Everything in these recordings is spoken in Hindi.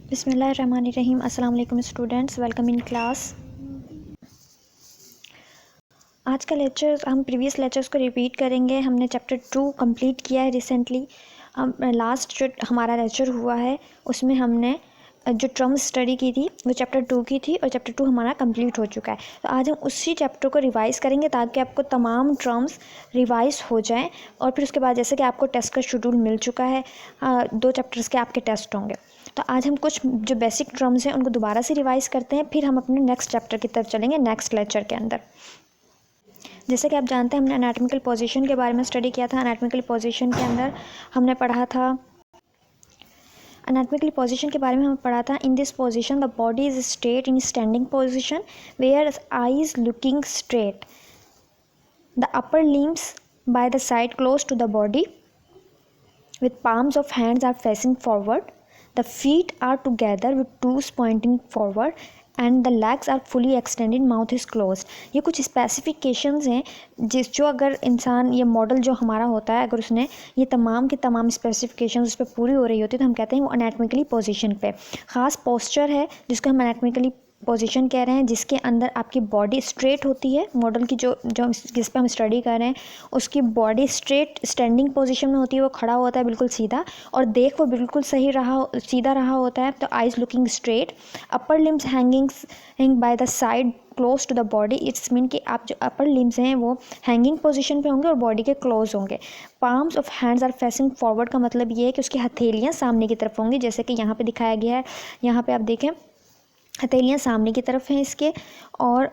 बिस्मिल्लाहिर्रहमानिर्रहीम। अस्सलाम वालेकुम स्टूडेंट्स, वेलकम इन क्लास। आज का लेक्चर हम प्रीवियस लेक्चर्स को रिपीट करेंगे। हमने चैप्टर 2 कंप्लीट किया है रिसेंटली। हम लास्ट जो हमारा लेक्चर हुआ है उसमें हमने जो टर्म्स स्टडी की थी वो चैप्टर 2 की थी और चैप्टर 2 हमारा कंप्लीट हो चुका है। तो आज हम उसी चैप्टर को रिवाइज़ करेंगे ताकि आपको तमाम टर्म्स रिवाइज़ हो जाएं और फिर उसके बाद जैसे कि आपको टेस्ट का शेड्यूल मिल चुका है, 2 चैप्टर्स के आपके टेस्ट होंगे। तो आज हम कुछ जो बेसिक टर्म्स हैं उनको दोबारा से रिवाइज़ करते हैं, फिर हम अपने नेक्स्ट चैप्टर की तरफ चलेंगे नेक्स्ट लेक्चर के अंदर। जैसे कि आप जानते हैं हमने एनाटॉमिकल पोजीशन के बारे में स्टडी किया था। एनाटॉमिकल पोजीशन के अंदर हमने पढ़ा था, एनाटॉमिकल पोजीशन के बारे में हमने पढ़ा था, in this position the body is straight in standing position where eyes looking straight, the upper limbs by the side close to the body with palms of hands are facing forward, the feet are together with toes pointing forward and the legs are fully extended, mouth is closed। ये कुछ स्पेसिफिकेशंस हैं जो अगर इंसान, ये मॉडल जो हमारा होता है, अगर उसने ये तमाम की तमाम स्पेसिफिकेशंस उस पर पूरी हो रही होती है तो हम कहते हैं वो एनाटॉमिकली पोजीशन पे ख़ास पोस्चर है जिसको हम एनाटॉमिकली पोजीशन कह रहे हैं, जिसके अंदर आपकी बॉडी स्ट्रेट होती है। मॉडल की जो जिस पे हम स्टडी कर रहे हैं उसकी बॉडी स्ट्रेट स्टैंडिंग पोजीशन में होती है, वो खड़ा होता है बिल्कुल सीधा और देख वो बिल्कुल सीधा रहा होता है। तो eyes looking straight, upper limbs hanging by the side close to the body, it's mean कि आप जो अपर लिम्स हैं वो हैंगिंग पोजीशन पे होंगे और बॉडी के क्लोज होंगे। Palms of hands are facing forward का मतलब ये है कि उसकी हथेलियाँ सामने की तरफ होंगी, जैसे कि यहाँ पे दिखाया गया है। यहाँ पे आप देखें हथेलियाँ सामने की तरफ हैं इसके, और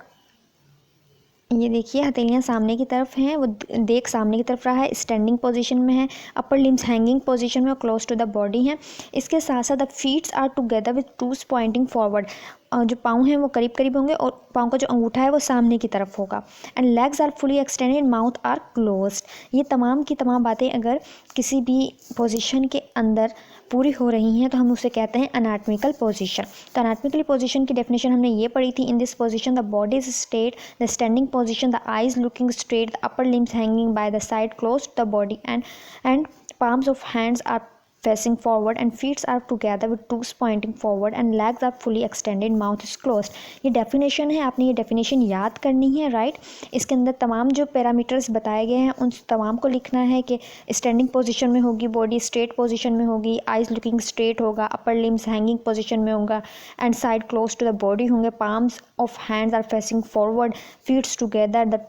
ये देखिए हथेलियाँ सामने की तरफ हैं, वो देख सामने की तरफ रहा है, स्टैंडिंग पोजीशन में है, अपर लिम्स हैंगिंग पोजीशन में और क्लोज टू द बॉडी हैं। इसके साथ साथ the feets are together with toes pointing forward, जो पाँव हैं वो करीब करीब होंगे और पाँव का जो अंगूठा है वो सामने की तरफ होगा। And legs are fully extended, mouth are closed. ये तमाम की तमाम बातें अगर किसी भी पोजीशन के अंदर पूरी हो रही हैं तो हम उसे कहते हैं एनाटॉमिकल पोजीशन। तो एनाटॉमिकल पोजीशन की डेफिनेशन हमने ये पढ़ी थी, इन this position the body is straight, the standing position the eyes looking straight, the upper limbs hanging by the side close the body and palms of hands are facing forward and feet are together with toes pointing forward and legs are fully extended, mouth is closed। ये डेफिनेशन है, आपने ये डेफिनेशन याद करनी है, राइट। इसके अंदर तमाम जो पैरामीटर्स बताए गए हैं उन तमाम को लिखना है कि स्टैंडिंग पोजीशन में होगी बॉडी, स्ट्रेट पोजीशन में होगी, आइज लुकिंग स्ट्रेट होगा, अपर लिम्स हैंगिंग पोजीशन में होगा and side close to the body होंगे, palms of hands are facing forward, feets together, the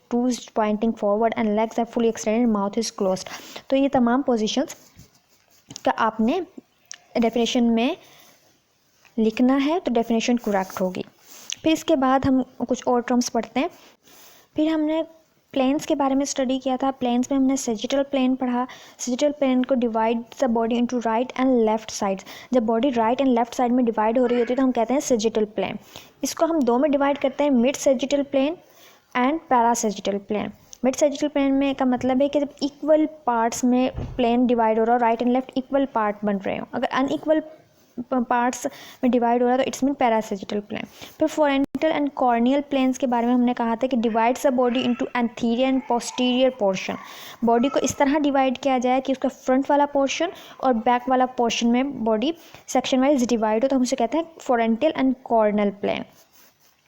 toes pointing forward and legs are fully extended, mouth is closed। तो ये तमाम पोजीशंस का आपने डेफिनेशन में लिखना है तो डेफिनेशन करेक्ट होगी। फिर इसके बाद हम कुछ और टर्म्स पढ़ते हैं। फिर हमने प्लेन्स के बारे में स्टडी किया था। प्लेन्स में हमने सेजिटल प्लेन पढ़ा। सेजिटल प्लेन को divide the body into right and left side. जब body right and left side में डिवाइड हो रही होती है तो हम कहते हैं सेजिटल प्लेन। इसको हम दो में डिवाइड करते हैं, mid sagittal plane and parasagittal plane. Mid sagittal plane में का मतलब है कि जब इक्वल पार्ट्स में प्लेन डिवाइड हो रहा हो, right and left equal part बन रहे हो। अगर अनइक्वल पार्ट्स में डिवाइड हो रहा है तो इट्स मीन पैरासेजिटल प्लेन। फिर फोरेंटल एंड कॉर्नियल प्लेन्स के बारे में हमने कहा था कि divides the body into anterior and posterior portion. Body को इस तरह डिवाइड किया जाए कि उसका फ्रंट वाला पोर्शन और बैक वाला पोर्शन में बॉडी सेक्शन वाइज डिवाइड हो, तो हम उसे कहते हैं फोरेंटल एंड कॉर्नियल प्लेन।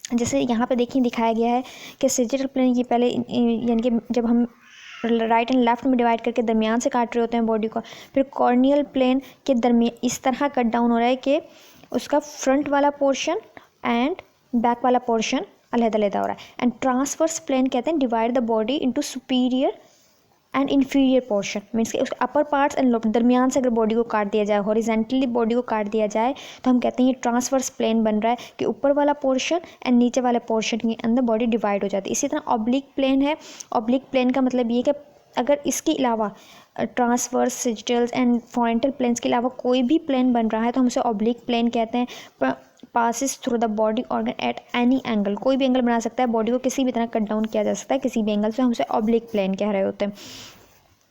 जैसे यहाँ पे देखिए दिखाया गया है कि सेजिटल प्लेन की पहले यानी कि जब हम राइट एंड लेफ्ट में डिवाइड करके दरमियान से काट रहे होते हैं बॉडी को, फिर कॉर्नियल प्लेन के दरमियान इस तरह कट डाउन हो रहा है कि उसका फ्रंट वाला पोर्शन एंड बैक वाला पोर्शन अलग-अलग हो रहा है। एंड ट्रांसवर्स प्लेन कहते हैं divide the body into superior and inferior portion, means कि उसके अपर पार्ट्स एंड दरमियान से अगर बॉडी को काट दिया जाए, हॉरिजेंटली बॉडी को काट दिया जाए तो हम कहते हैं ये ट्रांसवर्स प्लेन बन रहा है कि ऊपर वाला पोर्शन एंड नीचे वाले पोर्शन के अंदर बॉडी डिवाइड हो जाती है। इसी तरह ऑब्लिक प्लेन है। ऑब्लिक प्लेन का मतलब ये कि अगर इसके अलावा ट्रांसवर्स, सेजिटल्स एंड फ्रंटल प्लेन्स के अलावा कोई भी प्लेन बन रहा है तो हम उसे ऑब्लिक प्लेन कहते हैं। Passes through the body organ at any angle, कोई भी एंगल बना सकता है, बॉडी को किसी भी तरह कट डाउन किया जा सकता है किसी भी एंगल से, हम उसे ऑब्लिक प्लेन कह रहे होते हैं।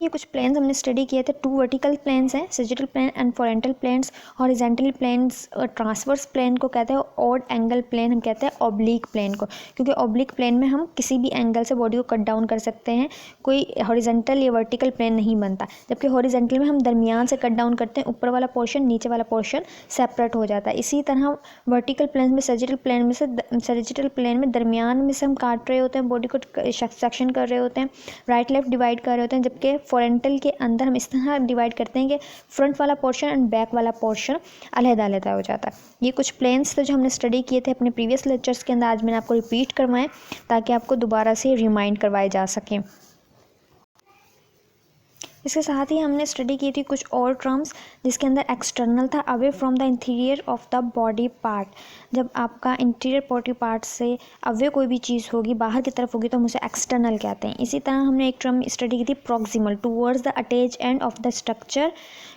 ये कुछ प्लेन्स हमने स्टडी किए थे। 2 वर्टिकल प्लेन्स हैं, sagittal plane and frontal planes. Horizontal planes transverse plane को कहते हैं, ऑड एंगल प्लेन हम कहते हैं ऑब्लिक प्लेन को, क्योंकि ऑब्लिक प्लेन में हम किसी भी एंगल से बॉडी को कट डाउन कर सकते हैं, कोई हॉरिजॉन्टल या वर्टिकल प्लेन नहीं बनता। जबकि हॉरिजॉन्टल में हम दरमियान से कट डाउन करते हैं, ऊपर वाला पोर्शन नीचे वाला पोर्शन सेपरेट हो जाता है। इसी तरह वर्टिकल प्लेन में सैजिटल प्लेन में दरमियान में से हम काट रहे होते हैं, बॉडी को सेक्शन कर रहे होते हैं, राइट लेफ्ट डिवाइड कर रहे होते हैं। जबकि फ्रंटल के अंदर हम इस तरह डिवाइड करते हैं कि फ्रंट वाला पोर्शन एंड बैक वाला पोर्शन अलग-अलग हो जाता है। ये कुछ प्लेन्स थे जो हमने स्टडी किए थे अपने प्रीवियस लेक्चर्स के अंदर, आज मैंने आपको रिपीट करवाएं ताकि आपको दोबारा से रिमाइंड करवाए जा सकें। इसके साथ ही हमने स्टडी की थी कुछ और टर्म्स, जिसके अंदर एक्सटर्नल था, away from the interior of the body part. जब आपका इंटीरियर बॉडी पार्ट से अवे कोई भी चीज़ होगी, बाहर की तरफ होगी, तो हम उसे एक्सटर्नल कहते हैं। इसी तरह हमने एक टर्म स्टडी की थी proximal, towards the attach and of the structure,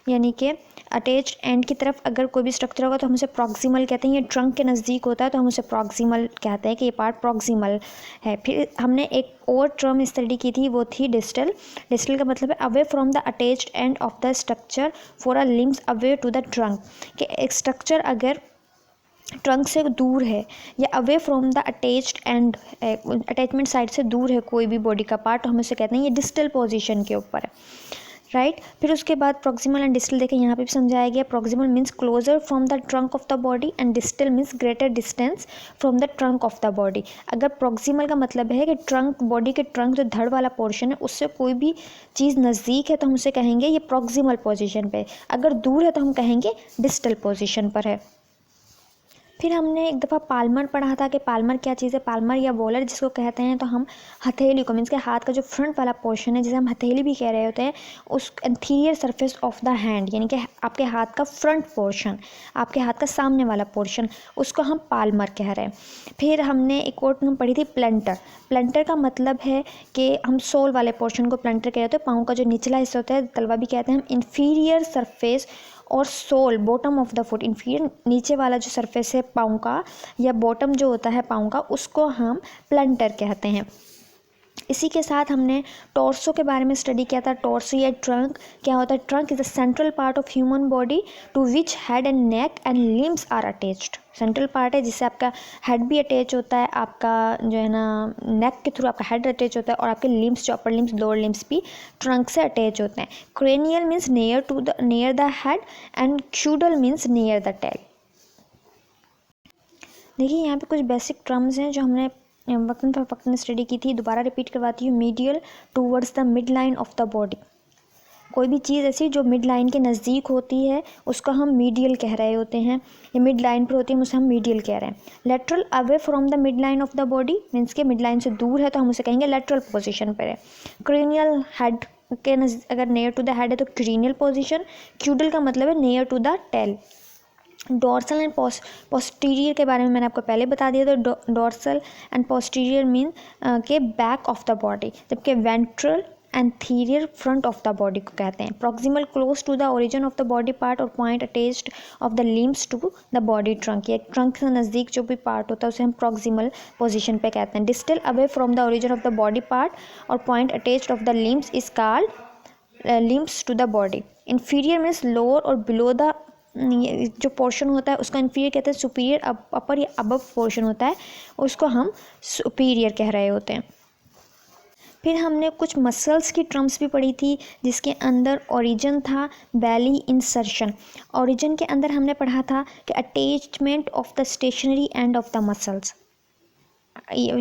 यानी कि अटैच एंड की तरफ अगर कोई भी स्ट्रक्चर होगा तो हम उसे प्रॉक्सिमल कहते हैं। ये ट्रंक के नज़दीक होता है तो हम उसे प्रॉक्सिमल कहते हैं कि ये पार्ट प्रॉक्सिमल है। फिर हमने एक और टर्म स्टडी की थी, वो थी डिस्टल। डिस्टल का मतलब है away from the attached end of the structure for a limbs away to the trunk, कि एक स्ट्रक्चर अगर ट्रंक से दूर है या away from the attached end, attachment side से दूर है कोई भी बॉडी का पार्ट, तो हम उसे कहते हैं ये डिस्टल पोजीशन के ऊपर है, राइट। फिर उसके बाद प्रॉक्सिमल एंड डिस्टल देखें, यहाँ पे भी समझाया गया। Proximal means closer from the trunk of the body and distal means greater distance from the trunk of the body. अगर प्रॉक्सिमल का मतलब है कि ट्रंक, बॉडी के ट्रंक जो धड़ वाला पोर्शन है उससे कोई भी चीज़ नज़दीक है तो हम उसे कहेंगे ये प्रॉक्सिमल पोजीशन पे, अगर दूर है तो हम कहेंगे डिस्टल पोजीशन पर है। फिर हमने एक दफ़ा पाल्मर पढ़ा था कि पाल्मर क्या चीज़ है। पाल्मर या वॉलर जिसको कहते हैं, तो हम हथेली को, मीन्स के हाथ का जो फ्रंट वाला पोर्शन है जिसे हम हथेली भी कह रहे होते हैं, उस interior surface of the hand, यानी कि आपके हाथ का फ्रंट पोर्शन, आपके हाथ का सामने वाला पोर्शन, उसको हम पाल्मर कह रहे हैं। फिर हमने एक और टर्म पढ़ी थी प्लंटर। प्लंटर का मतलब है कि हम सोल वाले पोर्शन को प्लंटर कह रहे होते हैं, पाँव का जो निचला हिस्सा होता है, तलवा भी कहते हैं हम, इंफीरियर सरफेस और sole bottom of the foot, inferior नीचे वाला जो सरफेस है पाँव का या बॉटम जो होता है पाँव का, उसको हम प्लंटर कहते हैं। इसी के साथ हमने टॉर्सो के बारे में स्टडी किया था। टॉर्सो या ट्रंक क्या होता है? Trunk is the central part of human body to which head and neck and limbs are attached. Central part है जिससे आपका हेड भी अटैच होता है, आपका जो है ना नेक के थ्रू आपका हेड अटैच होता है, और आपके लिम्स जो अपर लिम्स लोअर लिम्स भी ट्रंक से अटैच होते हैं। Cranial means near the head and caudal means near the tail. देखिए यहाँ पे कुछ बेसिक टर्म्स हैं जो हमने वक्त में स्टडी की थी, दोबारा रिपीट करवाती हूँ। Medial towards the mid line of the body, कोई भी चीज़ ऐसी जो मिड लाइन के नज़दीक होती है उसको हम मीडियल कह रहे होते हैं, या मिड लाइन पर होती है उसे हम मीडियल कह रहे हैं। Lateral away from the mid line of the body means के मिड लाइन से दूर है तो हम उसे कहेंगे लेटरल पोजीशन पर है। क्रेनियल हेड के अगर नियर टू द हेड है तो क्रेनियल पोजीशन। क्यूडल का मतलब है near to the tail. Dorsal and posterior के बारे में मैंने आपको पहले बता दिया, तो डॉर्सल एंड पोस्टीरियर मीन के बैक ऑफ द बॉडी, जबकि ventral anterior front of the body को कहते हैं। Proximal close to the origin of the body part और point attached of the limbs to the body trunk, या ट्रंक से नज़दीक जो भी पार्ट होता है उसे हम प्रॉक्सिमल पोजीशन पे कहते हैं। Distal away from the origin of the body part और point attached of the limbs is called limbs to the body. Inferior means lower और बिलो द जो पोर्शन होता है उसका इन्फीरियर कहते हैं। सुपीरियर अपर या अबव पोर्शन होता है उसको हम सुपीरियर कह रहे होते हैं। फिर हमने कुछ मसल्स की टर्म्स भी पढ़ी थी जिसके अंदर ओरिजिन था बैली इंसर्शन। ओरिजिन के अंदर हमने पढ़ा था कि attachment of the stationary end of the muscles,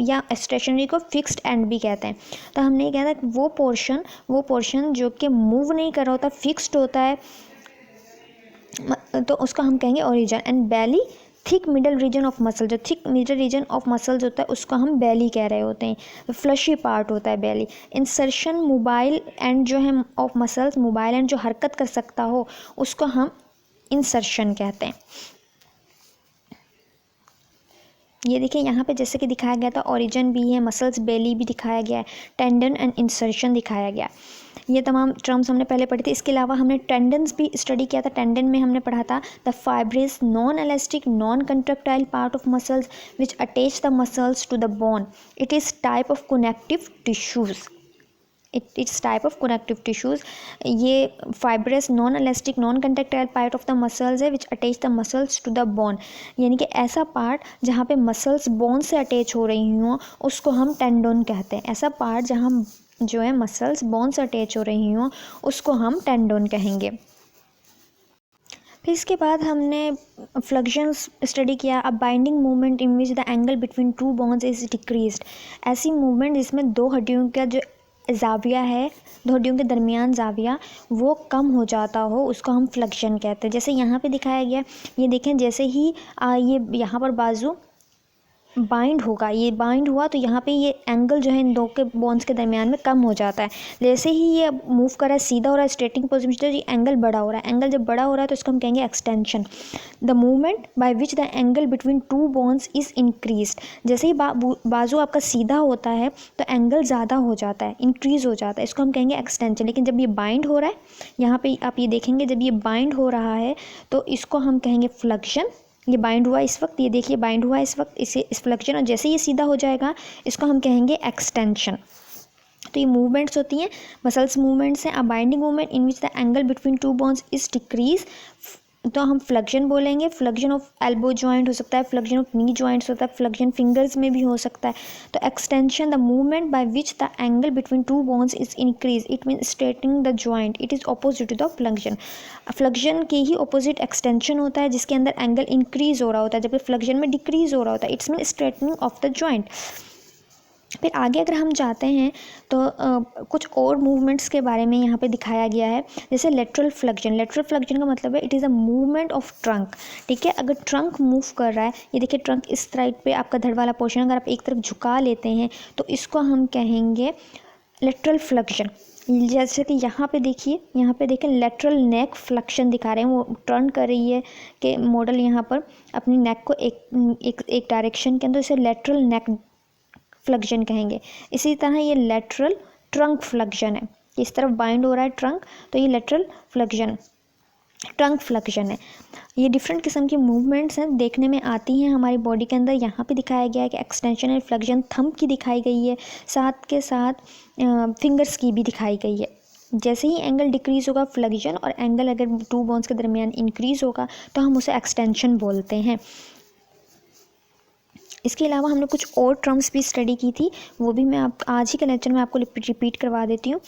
या स्टेशनरी को फिक्स्ड एंड भी कहते हैं। तो हमने कहा था कि वो पोर्शन जो कि मूव नहीं कर रहा होता, फिक्स्ड होता है, तो उसका हम कहेंगे origin. And belly thick middle region of muscle, जो thick middle region of muscles होता है उसको हम बैली कह रहे होते हैं। फ्लशी पार्ट होता है बैली। इंसर्शन मोबाइल एंड जो है ऑफ मसल्स, मोबाइल एंड जो हरकत कर सकता हो उसको हम इंसर्शन कहते हैं। ये देखिए यहाँ पे जैसे कि दिखाया गया था, ओरिजिन भी है, मसल्स बेली भी दिखाया गया है, टेंडन एंड इंसर्शन दिखाया गया। ये तमाम टर्म्स हमने पहले पढ़ी थी। इसके अलावा हमने टेंडन्स भी स्टडी किया था। टेंडन में हमने पढ़ा था the fibrous non elastic non contractile part of muscles which attach the muscles to the bone, it is type of connective tissues. It's type of connective tissues. ये fibrous non elastic non contractile part of the muscles है which attach the muscles to the bone, यानी कि ऐसा पार्ट जहाँ पे मसल्स बोन से अटैच हो रही हों उसको हम टेंडोन कहते हैं। ऐसा पार्ट जहाँ जो है मसल्स बोन से अटैच हो रही हों उसको हम टेंडोन कहेंगे। फिर इसके बाद हमने फ्लेक्शन स्टडी किया। A binding movement in which the angle between two bones is decreased. ऐसी मूवमेंट जिसमें दो हड्डियों का जो जाविया है, दो हड्डियों के दरमियान जाविया वो कम हो जाता हो उसको हम फ्लेक्शन कहते हैं। जैसे यहाँ पे दिखाया गया, ये देखें जैसे ही ये यहाँ पर बाजू बाइंड होगा, ये बाइंड हुआ तो यहाँ पे ये एंगल जो है इन दो के बोन्स के दरमियान में कम हो जाता है। जैसे ही ये मूव कर रहा है सीधा हो रहा है स्ट्रेटिंग पोजिशन, तो ये एंगल बड़ा हो रहा है। एंगल जब बड़ा हो रहा है तो इसको हम कहेंगे extension. The movement by which the angle between two bones is increased. जैसे ही बाजू आपका सीधा होता है तो एंगल ज़्यादा हो जाता है, इंक्रीज़ हो जाता है, इसको हम कहेंगे एक्सटेंशन। लेकिन जब ये बाइंड हो रहा है, यहाँ पे आप ये देखेंगे जब ये बाइंड हो रहा है तो इसको हम कहेंगे फ्लेक्शन। ये बाइंड हुआ इस वक्त, ये देखिए बाइंड हुआ इस वक्त, इस फ्लेक्शन, और जैसे ये सीधा हो जाएगा इसको हम कहेंगे एक्सटेंशन। तो ये मूवमेंट्स होती हैं, मसल्स मूवमेंट्स हैं। A binding movement in which the angle between two bones is decrease, तो हम फ्लेक्शन बोलेंगे। फ्लेक्शन ऑफ एल्बो जॉइंट हो सकता है, फ्लेक्शन ऑफ नी जॉइंट्स होता है, फ्लेक्शन फिंगर्स में भी हो सकता है। तो extension the movement by which the angle between two bones is increase, it mean straightening the joint, it is opposite to the flexion. Flexion के ही ऑपोजिट एक्सटेंशन होता है जिसके अंदर एंगल इंक्रीज हो रहा होता है, जबकि फ्लेक्शन में डिक्रीज हो रहा होता है, it's mean straightening of the joint. फिर आगे अगर हम जाते हैं तो कुछ और मूवमेंट्स के बारे में यहाँ पे दिखाया गया है। जैसे लेटरल फ्लेक्शन। लेटरल फ्लेक्शन का मतलब है it is a movement of trunk. ठीक है, अगर ट्रंक मूव कर रहा है, ये देखिए ट्रंक इस साइड पे आपका धड़ वाला पोर्शन अगर आप एक तरफ झुका लेते हैं तो इसको हम कहेंगे लेटरल फ्लेक्शन। जैसे कि यहाँ पे देखिए, यहाँ पे देखें लेटरल नेक फ्लेक्शन दिखा रहे हैं, वो टर्न कर रही है कि मॉडल यहाँ पर अपनी नेक को एक डायरेक्शन के अंदर, इसे लेटरल नेक फ्लेक्शन कहेंगे। इसी तरह ये लेटरल ट्रंक फ्लेक्शन है, इस तरफ बाइंड हो रहा है ट्रंक तो ये लेटरल फ्लेक्शन ट्रंक फ्लेक्शन है। ये डिफरेंट किस्म की मूवमेंट्स हैं, देखने में आती हैं हमारी बॉडी के अंदर। यहाँ पे दिखाया गया है कि एक्सटेंशन एंड फ्लेक्शन थंब की दिखाई गई है, साथ के साथ फिंगर्स की भी दिखाई गई है। जैसे ही एंगल डिक्रीज़ होगा फ्लेक्शन, और एंगल अगर टू बोन्स के दरमियान इंक्रीज़ होगा तो हम उसे एक्सटेंशन बोलते हैं। इसके अलावा हमने कुछ और टर्म्स भी स्टडी की थी, वो भी मैं आज ही के लेक्चर में आपको रिपीट करवा देती हूँ।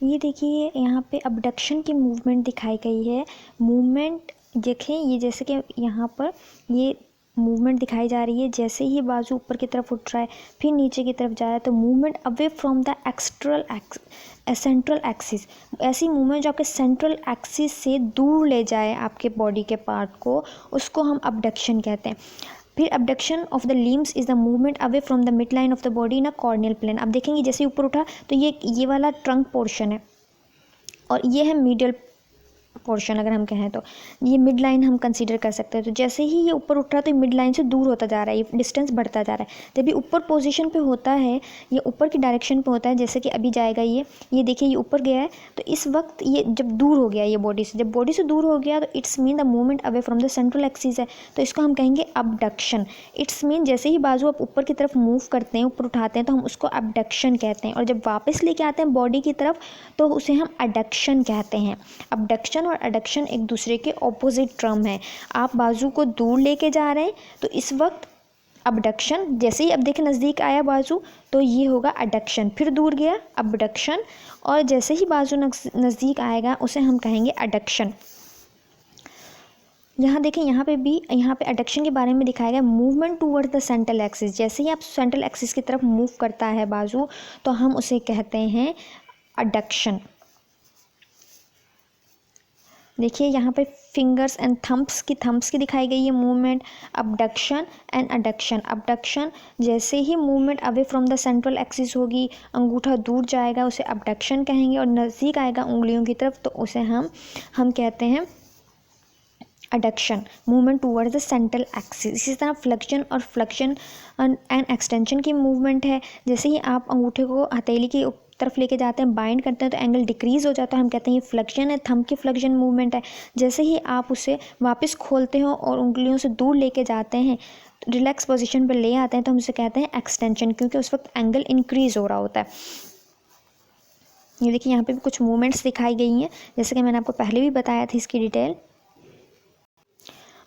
ये देखिए यहाँ पे अबडक्शन की मूवमेंट दिखाई गई है। मूवमेंट देखें, ये जैसे कि यहाँ पर ये मूवमेंट दिखाई जा रही है, जैसे ही बाजू ऊपर की तरफ उठ रहा है फिर नीचे की तरफ जा रहा है तो movement away from the central axis. ऐसी मूवमेंट जो आपके सेंट्रल एक्सिस से दूर ले जाए आपके बॉडी के पार्ट को, उसको हम अबडक्शन कहते हैं। फिर abduction of the limbs is the movement away from the mid line of the body in a corneal plane. अब देखेंगे जैसे ऊपर उठा तो ये वाला ट्रंक पोर्शन है और ये है मीडियल पोर्शन, अगर हम कहें तो ये मिड लाइन हम कंसीडर कर सकते हैं। तो जैसे ही ये ऊपर उठ रहा है तो मिड लाइन से दूर होता जा रहा है, ये डिस्टेंस बढ़ता जा रहा है। जब ये ऊपर पोजीशन पे होता है, ये ऊपर की डायरेक्शन पे होता है, जैसे कि अभी जाएगा ये देखिए ये ऊपर गया है, तो इस वक्त ये जब दूर हो गया ये बॉडी से, जब बॉडी से दूर हो गया तो it's mean the movement away from the central axis है, तो इसको हम कहेंगे अबडक्शन। इट्स मीन जैसे ही बाजू आप ऊपर की तरफ मूव करते हैं, ऊपर उठाते हैं तो हम उसको अबडक्शन कहते हैं, और जब वापस लेके आते हैं बॉडी की तरफ तो उसे हम अडक्शन कहते हैं। अबडक्शन और अडक्शन एक दूसरे के ऑपोजिट टर्म है। आप बाजू को दूर लेके जा रहे हैं तो इस वक्त अबडक्शन, जैसे ही अब देखें नज़दीक आया बाजू तो ये होगा अडक्शन, फिर दूर गया अबडक्शन, और जैसे ही बाजू नज़दीक आएगा उसे हम कहेंगे अडक्शन। यहाँ देखें यहाँ पे अडक्शन के बारे में दिखाया गया movement toward the central axis. जैसे ही आप सेंट्रल एक्सिस की तरफ मूव करता है बाजू तो हम उसे कहते हैं अडक्शन। देखिए यहाँ पे फिंगर्स एंड थम्प्स की दिखाई गई है movement, abduction and adduction. Abduction जैसे ही movement away from the central axis होगी, अंगूठा दूर जाएगा उसे अबडक्शन कहेंगे, और नज़दीक आएगा उंगलियों की तरफ तो उसे हम कहते हैं adduction, movement towards the central axis. इसी तरह फ्लेक्शन और एक्सटेंशन की मूवमेंट है। जैसे ही आप अंगूठे को हथेली की तरफ लेके जाते हैं, बाइंड करते हैं तो एंगल डिक्रीज हो जाता है, हम कहते हैं ये फ्लेक्शन है, थंब की फ्लेक्शन मूवमेंट है। जैसे ही आप उसे वापस खोलते हो और उंगलियों से दूर लेके जाते हैं, रिलैक्स पोजीशन पर ले आते हैं, तो हम उसे कहते हैं एक्सटेंशन, क्योंकि उस वक्त एंगल इंक्रीज हो रहा होता है। ये देखिए यहाँ पे भी कुछ मूवमेंट्स दिखाई गई हैं, जैसे कि मैंने आपको पहले भी बताया था इसकी डिटेल।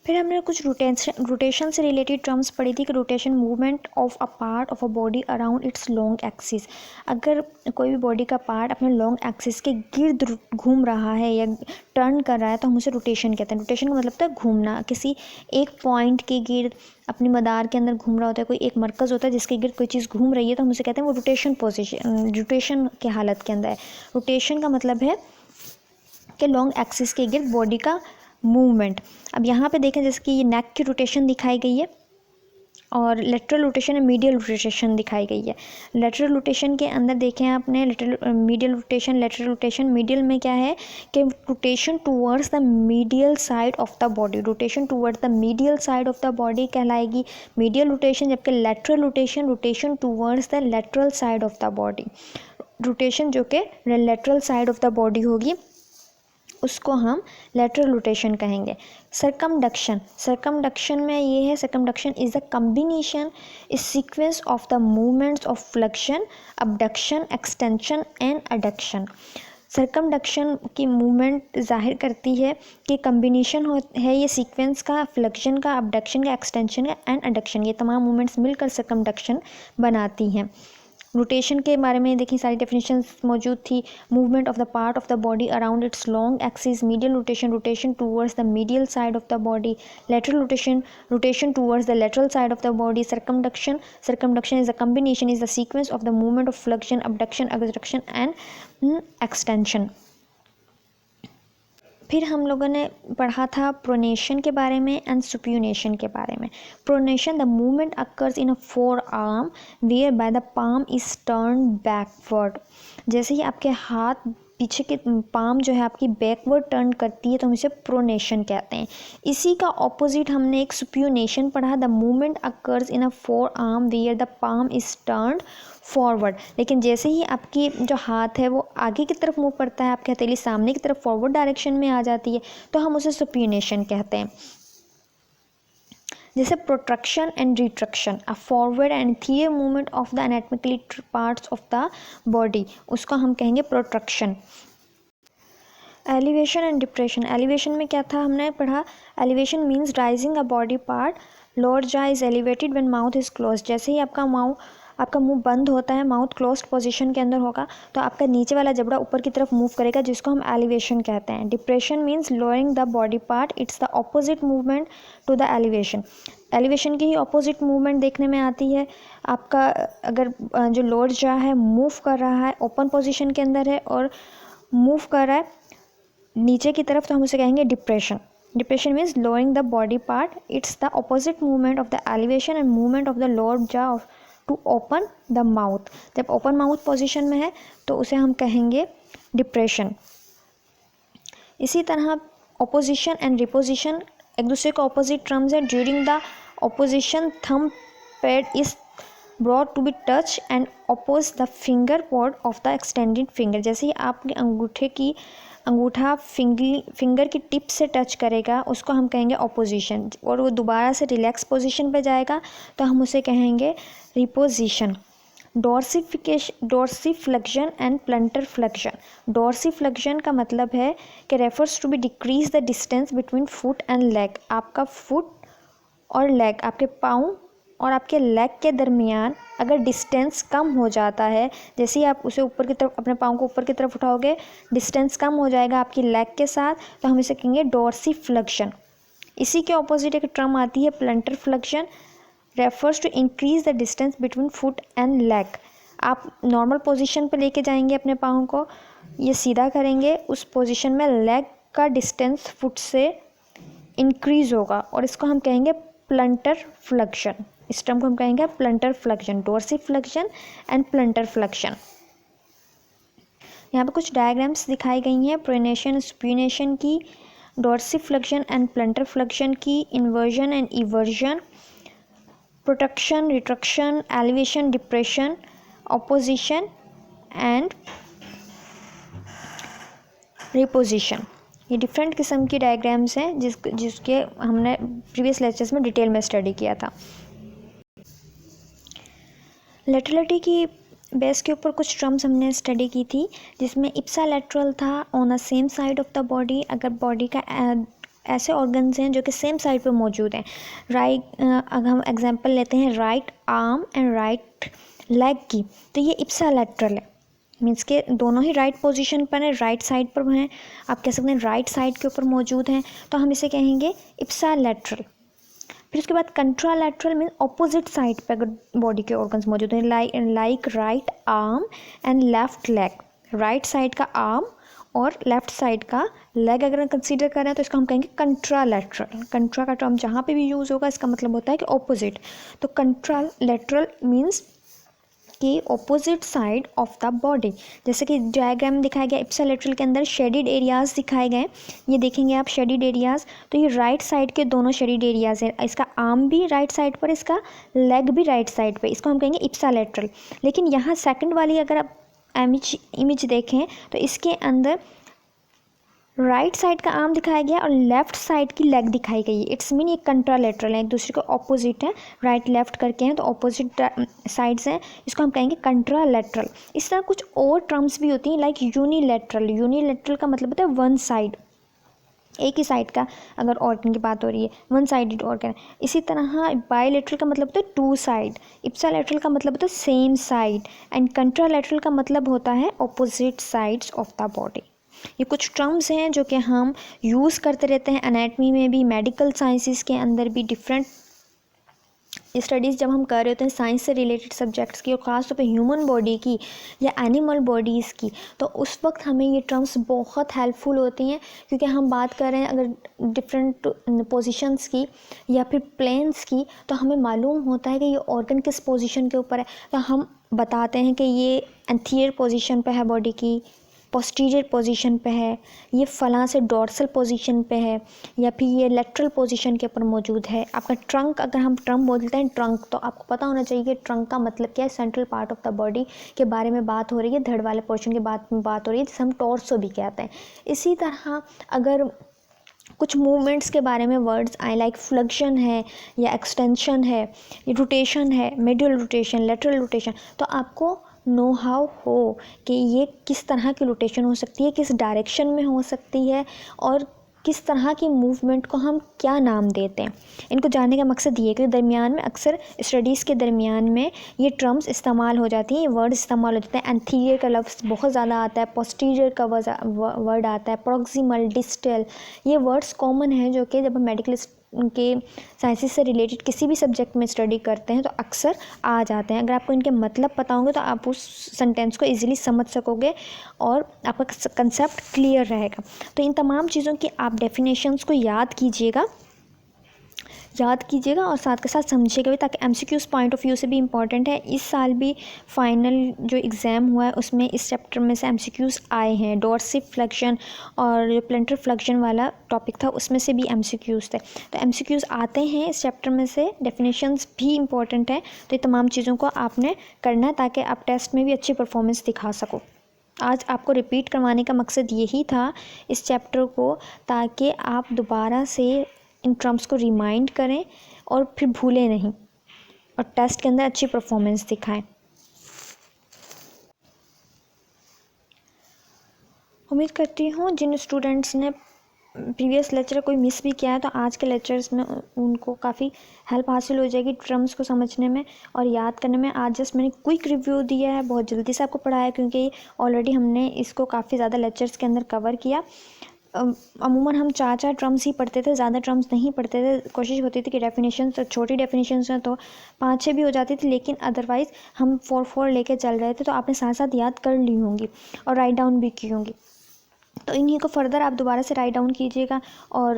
फिर हमने कुछ रोटेशन से रिलेटेड टर्म्स पढ़ी थी कि rotation movement of a part of a body around its long axis. अगर कोई भी बॉडी का पार्ट अपने लॉन्ग एक्सिस के गिर्द घूम रहा है या टर्न कर रहा है तो हम उसे रोटेशन कहते हैं। रोटेशन का मतलब होता है घूमना, किसी एक पॉइंट के गिर्द अपनी मदार के अंदर घूम रहा होता है, कोई एक मरकज़ होता है जिसके गिर्द कोई चीज़ घूम रही है तो हम उसे कहते हैं वो रोटेशन के हालत के अंदर है। रोटेशन का मतलब है कि लॉन्ग एक्सिस के गिर्द बॉडी का मूवमेंट। अब यहाँ पे देखें जैसे कि ये नेक की रोटेशन दिखाई गई है और लेटरल रोटेशन और मीडियल रोटेशन दिखाई गई है। लेटरल रोटेशन के अंदर देखें आपने medial rotation, lateral rotation. Medial में क्या है कि rotation towards the medial side of the body, rotation towards the medial side of the body कहलाएगी मीडियल रोटेशन, जबकि lateral rotation rotation towards the lateral side of the body, rotation जो कि lateral side of the body होगी उसको हम लेटरल रोटेशन कहेंगे। सर्कमडक्शन में ये है, circumduction is the combination is sequence of the movements of flexion, abduction, extension and adduction. Circumduction की मूवमेंट जाहिर करती है कि कम्बिनेशन है ये सीक्वेंस का, फ्लेक्शन का, अबडक्शन का, एक्सटेंशन का एंड एडक्शन, ये तमाम मूवमेंट्स मिलकर सर्कमडक्शन बनाती हैं। रोटेशन के बारे में देखिए सारी डेफिनेशंस मौजूद थी। Movement of the part of the body around its long axis, medial rotation, rotation towards the medial side of the body, lateral rotation, rotation towards the lateral side of the body, circumduction, circumduction is the combination, is the sequence of the movement of flexion, abduction, adduction and extension. फिर हम लोगों ने पढ़ा था प्रोनेशन के बारे में एंड सुप्यूनेशन के बारे में। Pronation, the movement occurs in a forearm whereby the palm is turn backward. जैसे ही आपके हाथ पीछे के पाम जो है आपकी बैकवर्ड टर्न करती है तो हम इसे प्रोनेशन कहते हैं। इसी का ऑपोजिट हमने एक सुप्यूनेशन पढ़ा, the movement occurs in a forearm where the palm is turned forward. लेकिन जैसे ही आपकी जो हाथ है वो आगे की तरफ मूव करता है, आपकी हथेली सामने की तरफ फॉरवर्ड डायरेक्शन में आ जाती है तो हम उसे सुप्यूनेशन कहते हैं। जैसे protraction and retraction, a forward and anterior movement of the anatomically parts of the body, उसको हम कहेंगे protraction. Elevation and depression, elevation में क्या था हमने पढ़ा, elevation means rising a body part, lower jaw is elevated when mouth is close. जैसे ही आपका मुंह बंद होता है, माउथ क्लोज्ड पोजीशन के अंदर होगा तो आपका नीचे वाला जबड़ा ऊपर की तरफ मूव करेगा, जिसको हम एलिवेशन कहते हैं। Depression means lowering the body part, it's the opposite movement to the elevation. Elevation की ही ऑपोजिट मूवमेंट देखने में आती है। आपका अगर जो लोअर जॉ है मूव कर रहा है, ओपन पोजीशन के अंदर है और मूव कर रहा है नीचे की तरफ, तो हम उसे कहेंगे depression. Depression means lowering the body part, it's the opposite movement of the elevation and movement of the lower jaw to open the mouth. जब ओपन माउथ पोजीशन में है तो उसे हम कहेंगे डिप्रेशन। इसी तरह ऑपोजिशन एंड रिपोजिशन एक दूसरे के ऑपोजिट टर्म्स है। During the opposition thumb pad is brought to be touch and oppose the finger pad of the extended finger. जैसे ही आपके अंगूठा फिंगर की टिप से टच करेगा उसको हम कहेंगे ऑपोजिशन, और वो दोबारा से रिलैक्स पोजीशन पे जाएगा तो हम उसे कहेंगे reposition. Dorsiflexion and plantar flexion. Dorsiflexion का मतलब है कि refers to be decrease the distance between foot and leg. आपका फुट और लेग, आपके पाँव और आपके लेग के दरमियान अगर डिस्टेंस कम हो जाता है, जैसे ही आप उसे ऊपर की तरफ, अपने पाँव को ऊपर की तरफ उठाओगे, डिस्टेंस कम हो जाएगा आपकी लेग के साथ, तो हम इसे कहेंगे डोर्सीफ्लेक्शन। इसी के ऑपोजिट एक टर्म आती है plantar flexion, refers to increase the distance between foot and leg. आप नॉर्मल पोजीशन पे लेके जाएंगे अपने पाँव को, ये सीधा करेंगे, उस पोजीशन में लेग का डिस्टेंस फुट से इंक्रीज होगा और इसको हम कहेंगे प्लंटर फ्लेक्शन। इस टर्म को हम कहेंगे प्लंटर फ्लेक्शन, डोर्सीफ्लेक्शन एंड प्लंटर फ्लेक्शन। यहाँ पे कुछ डायग्राम्स दिखाई गई हैं प्रोनेशन सुप्यूनेशन की, डोर्सीफ्लेक्शन एंड प्लंटर फ्लेक्शन की, inversion and eversion, protraction, retraction, elevation, depression, opposition and reposition. ये डिफरेंट किस्म की डायग्राम्स हैं जिसके हमने प्रीवियस लेक्चर्स में डिटेल में स्टडी किया था। लेटरलिटी की बेस के ऊपर कुछ टर्म्स हमने स्टडी की थी, जिसमें इप्सा लेटरल था, on the same side of the body. अगर बॉडी का ऐसे ऑर्गन्स हैं जो कि सेम साइड पर मौजूद हैं, अगर हम एग्जांपल लेते हैं right arm and right leg की, तो ये इप्सा लेटरल है, मीन्स के दोनों ही राइट पोजीशन पर हैं, राइट साइड पर हैं, आप कह सकते हैं राइट साइड के ऊपर मौजूद हैं, तो हम इसे कहेंगे इप्सा लेटरल। फिर उसके बाद कंट्रा लेटरल मीन अपोजिट साइड पर अगर बॉडी के ऑर्गन्स मौजूद हैं, like right arm and left leg. Right side का आर्म और लेफ्ट साइड का लेग अगर कंसीडर करें तो इसको हम कहेंगे कंट्रा लेटरल। कंट्रा का टर्म जहाँ पे भी यूज़ होगा इसका मतलब होता है कि ऑपोजिट। तो कंट्रा लेटरल मीन्स कि opposite side of the body. जैसे कि डायग्राम में दिखाया गया, इप्सा लेटरल के अंदर शेडिड एरियाज़ दिखाए गए, ये देखेंगे आप शेडिड एरियाज़, तो ये राइट साइड के दोनों शेडिड एरियाज़ है। इसका आर्म भी राइट साइड पर, इसका लेग भी राइट साइड पर, इसको हम कहेंगे इप्सा लेटरल। लेकिन यहाँ सेकंड वाली अगर आप इमेज देखें तो इसके अंदर राइट साइड का आर्म दिखाया गया और लेफ्ट साइड की लेग दिखाई गई है। इट्स मीन ये कंट्रालेटरल है, एक दूसरे को ऑपोजिट है, राइट लेफ्ट करके हैं तो ऑपोजिट साइड्स हैं, इसको हम कहेंगे कंट्रालेटरल। इस तरह कुछ और टर्म्स भी होती हैं लाइक यूनिलेटरल। यूनिलेटरल का मतलब होता है वन साइड, एक ही साइड का अगर ऑर्गन की बात हो रही है, वन साइडेड ऑर्गन। इसी तरह बायलेटरल का मतलब होता है टू साइड, इप्सालेटरल का मतलब होता है सेम साइड, एंड कंट्रालेटरल का मतलब होता है opposite sides of the body. ये कुछ टर्म्स हैं जो कि हम यूज़ करते रहते हैं एनाटमी में भी, मेडिकल साइंसेस के अंदर भी। डिफरेंट स्टडीज़ जब हम कर रहे होते हैं साइंस से रिलेटेड सब्जेक्ट्स की और ख़ास तौर पे ह्यूमन बॉडी की या एनिमल बॉडीज़ की, तो उस वक्त हमें ये टर्म्स बहुत हेल्पफुल होती हैं, क्योंकि हम बात कर रहे हैं अगर डिफरेंट पोजीशंस की या फिर प्लेन्स की, तो हमें मालूम होता है कि ये ऑर्गन किस पोजीशन के ऊपर है। तो हम बताते हैं कि ये एंथीरियर पोजीशन पे है बॉडी की, पोस्टीरियर पोजीशन पे है, ये फलां से डॉर्सल पोजीशन पे है, या फिर ये लेटरल पोजीशन के ऊपर मौजूद है। आपका ट्रंक, अगर हम ट्रंक बोलते हैं ट्रंक, तो आपको पता होना चाहिए कि ट्रंक का मतलब क्या है। Central part of the body के बारे में बात हो रही है, धड़ वाले पोर्शन के बात हो रही है, जिसे हम टॉर्सो भी कहते हैं। इसी तरह अगर कुछ मूवमेंट्स के बारे में वर्ड्स आए लाइक फ्लेक्शन है या एक्सटेंशन है, रोटेशन है, मिडियल रोटेशन, लेटरल रोटेशन, तो आपको नो हाउ हो कि ये किस तरह की रोटेशन हो सकती है, किस डायरेक्शन में हो सकती है, और किस तरह की मूवमेंट को हम क्या नाम देते हैं। इनको जानने का मकसद ये कि दरमियान में अक्सर स्टडीज़ के दरमियान में ये टर्म्स इस्तेमाल हो जाती हैं, ये वर्ड इस्तेमाल हो जाते हैं। एंथीरियर का लफ्ज़ बहुत ज़्यादा आता है, पोस्टीरियर का वर्ड आता है, प्रॉक्सिमल, डिस्टल, ये वर्ड्स कॉमन हैं जो कि जब हम मेडिकल के साइंसेस से रिलेटेड किसी भी सब्जेक्ट में स्टडी करते हैं तो अक्सर आ जाते हैं। अगर आपको इनके मतलब पता होंगे तो आप उस सेंटेंस को इजीली समझ सकोगे और आपका कंसेप्ट क्लियर रहेगा। तो इन तमाम चीज़ों की आप डेफिनेशंस को याद कीजिएगा और साथ के साथ समझिएगा भी, ताकि एमसीक्यूज़ पॉइंट ऑफ व्यू से भी इम्पॉर्टेंट है। इस साल भी फाइनल जो एग्ज़ाम हुआ है उसमें इस चैप्टर में से एमसीक्यूज़ आए हैं। डॉर्सिव फ्लेक्शन और जो प्लेंटर फ्लेक्शन वाला टॉपिक था उसमें से भी एमसीक्यूज़ थे, तो एमसीक्यूज़ आते हैं इस चैप्टर में से। डेफिनेशंस भी इम्पॉर्टेंट है, तो ये तमाम चीज़ों को आपने करना है ताकि आप टेस्ट में भी अच्छी परफॉर्मेंस दिखा सको। आज आपको रिपीट करवाने का मकसद यही था इस चैप्टर को, ताकि आप दोबारा से इन टर्म्स को रिमाइंड करें और फिर भूलें नहीं और टेस्ट के अंदर अच्छी परफॉर्मेंस दिखाएं। उम्मीद करती हूँ जिन स्टूडेंट्स ने प्रीवियस लेक्चर कोई मिस भी किया है तो आज के लेक्चर्स में उनको काफ़ी हेल्प हासिल हो जाएगी टर्म्स को समझने में और याद करने में। आज जस्ट मैंने क्विक रिव्यू दिया है, बहुत जल्दी से आपको पढ़ाया क्योंकि ऑलरेडी हमने इसको काफ़ी ज़्यादा लेक्चर्स के अंदर कवर किया। अमूमन हम 4 टर्म्स ही पढ़ते थे, ज़्यादा टर्म्स नहीं पढ़ते थे। कोशिश होती थी कि डेफिनेशंस, छोटी डेफिनेशंस हैं तो 5-6 भी हो जाती थी, लेकिन अदरवाइज़ हम 4 लेके चल रहे थे। तो आपने साथ साथ याद कर ली होंगी और राइट डाउन भी की होंगी, तो इन्हीं को फर्दर आप दोबारा से राइट डाउन कीजिएगा और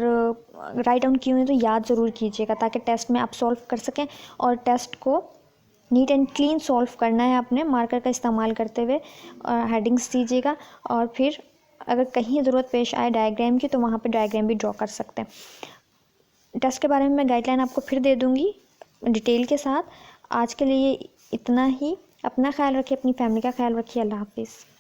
राइट डाउन किए हुए तो याद ज़रूर कीजिएगा ताकि टेस्ट में आप सॉल्व कर सकें। और टेस्ट को नीट एंड क्लीन सॉल्व करना है आपने, मार्कर का इस्तेमाल करते हुए हेडिंग्स दीजिएगा। और फिर अगर कहीं ज़रूरत पेश आए डायग्राम की तो वहाँ पे डायग्राम भी ड्रॉ कर सकते हैं। टेस्ट के बारे में मैं गाइडलाइन आपको फिर दे दूँगी डिटेल के साथ। आज के लिए इतना ही। अपना ख्याल रखिए, अपनी फैमिली का ख्याल रखिए। अल्लाह हाफिज़।